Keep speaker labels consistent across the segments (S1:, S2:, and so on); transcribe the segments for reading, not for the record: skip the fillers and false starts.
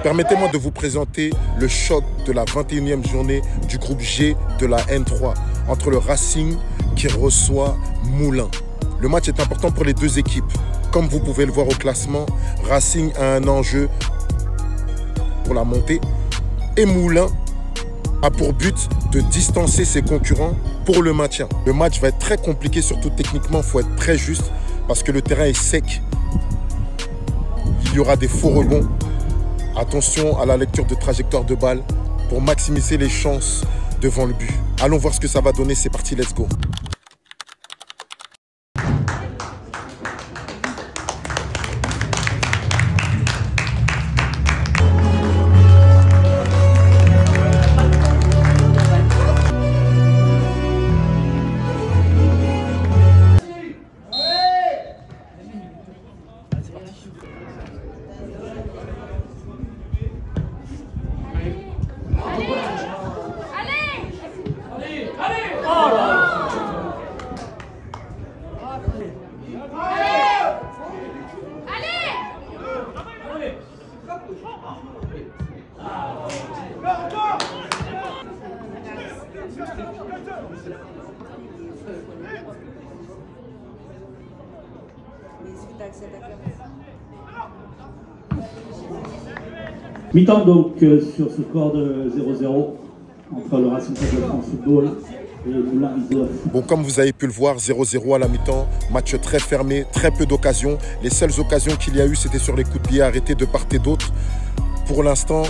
S1: Permettez-moi de vous présenter le choc de la 21e journée du groupe G de la N3 entre le Racing qui reçoit Moulins. Le match est important pour les deux équipes. Comme vous pouvez le voir au classement, Racing a un enjeu pour la montée et Moulins a pour but de distancer ses concurrents pour le maintien. Le match va être très compliqué, surtout techniquement, il faut être très juste parce que le terrain est sec. Il y aura des faux rebonds. Attention à la lecture de trajectoire de balle pour maximiser les chances devant le but. Allons voir ce que ça va donner, c'est parti, let's go.
S2: Mi-temps donc sur ce score de 0-0 entre le Racing Club de France Football et le Moulins Reserve.
S1: Bon, comme vous avez pu le voir, 0-0 à la mi-temps, match très fermé, très peu d'occasions. Les seules occasions qu'il y a eu, c'était sur les coups de pied arrêtés de part et d'autre. Pour l'instant,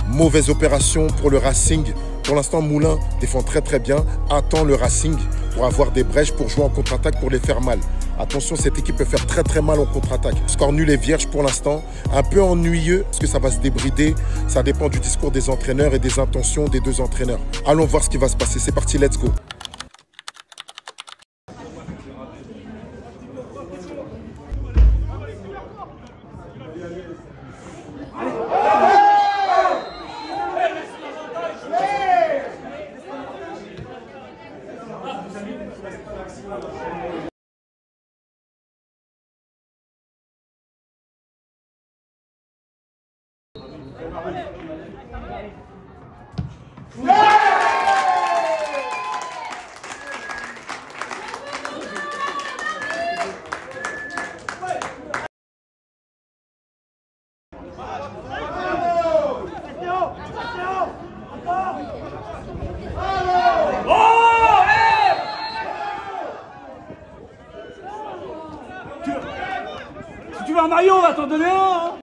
S1: mauvaise opération pour le Racing. Pour l'instant, Moulins défend très bien, attend le Racing pour avoir des brèches pour jouer en contre-attaque pour les faire mal. Attention, cette équipe peut faire très mal en contre-attaque. Score nul et vierge pour l'instant. Un peu ennuyeux parce que ça va se débrider. Ça dépend du discours des entraîneurs et des intentions des deux entraîneurs. Allons voir ce qui va se passer. C'est parti, let's go.
S2: Si tu veux un maillot, on va t'en donner un hein.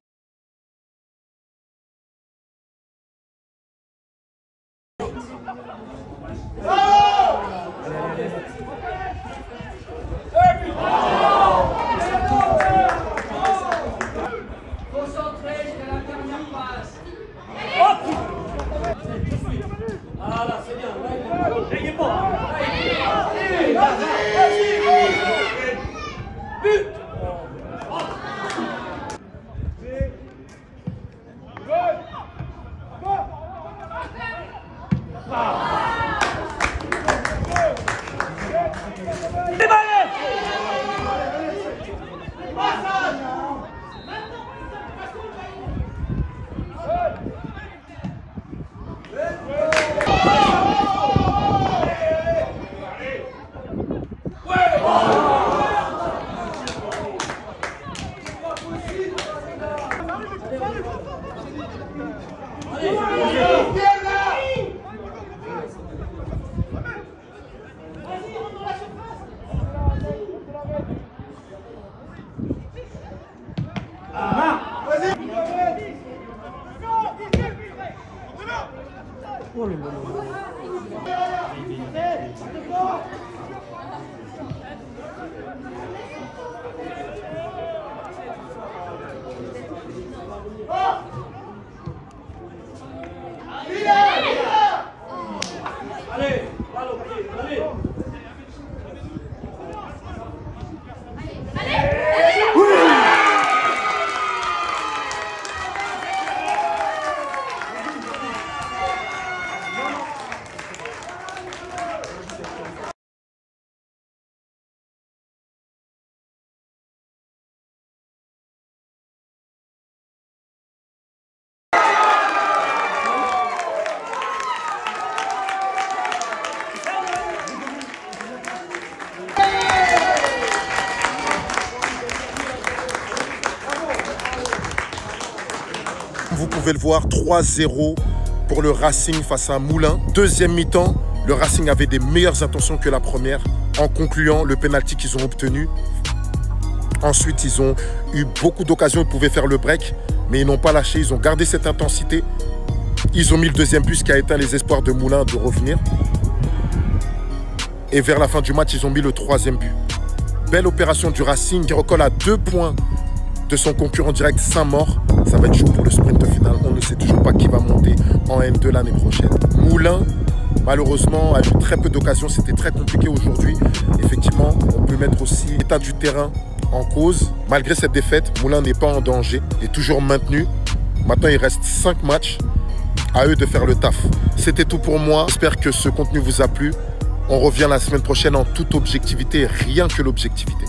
S1: vous pouvez le voir, 3-0 pour le Racing face à Moulins. Deuxième mi-temps, le Racing avait des meilleures intentions que la première en concluant le pénalty qu'ils ont obtenu. Ensuite, ils ont eu beaucoup d'occasions, ils pouvaient faire le break, mais ils n'ont pas lâché, ils ont gardé cette intensité. Ils ont mis le deuxième but, ce qui a éteint les espoirs de Moulins de revenir. Et vers la fin du match, ils ont mis le troisième but. Belle opération du Racing qui recolle à 2 points de son concurrent direct Saint-Maur. Ça va être chaud pour le sprint final. On ne sait toujours pas qui va monter en N2 l'année prochaine. Moulins, malheureusement, a eu très peu d'occasions. C'était très compliqué aujourd'hui. Effectivement, on peut mettre aussi l'état du terrain en cause. Malgré cette défaite, Moulins n'est pas en danger, est toujours maintenu. Maintenant, il reste 5 matchs. À eux de faire le taf. C'était tout pour moi. J'espère que ce contenu vous a plu. On revient la semaine prochaine en toute objectivité, rien que l'objectivité.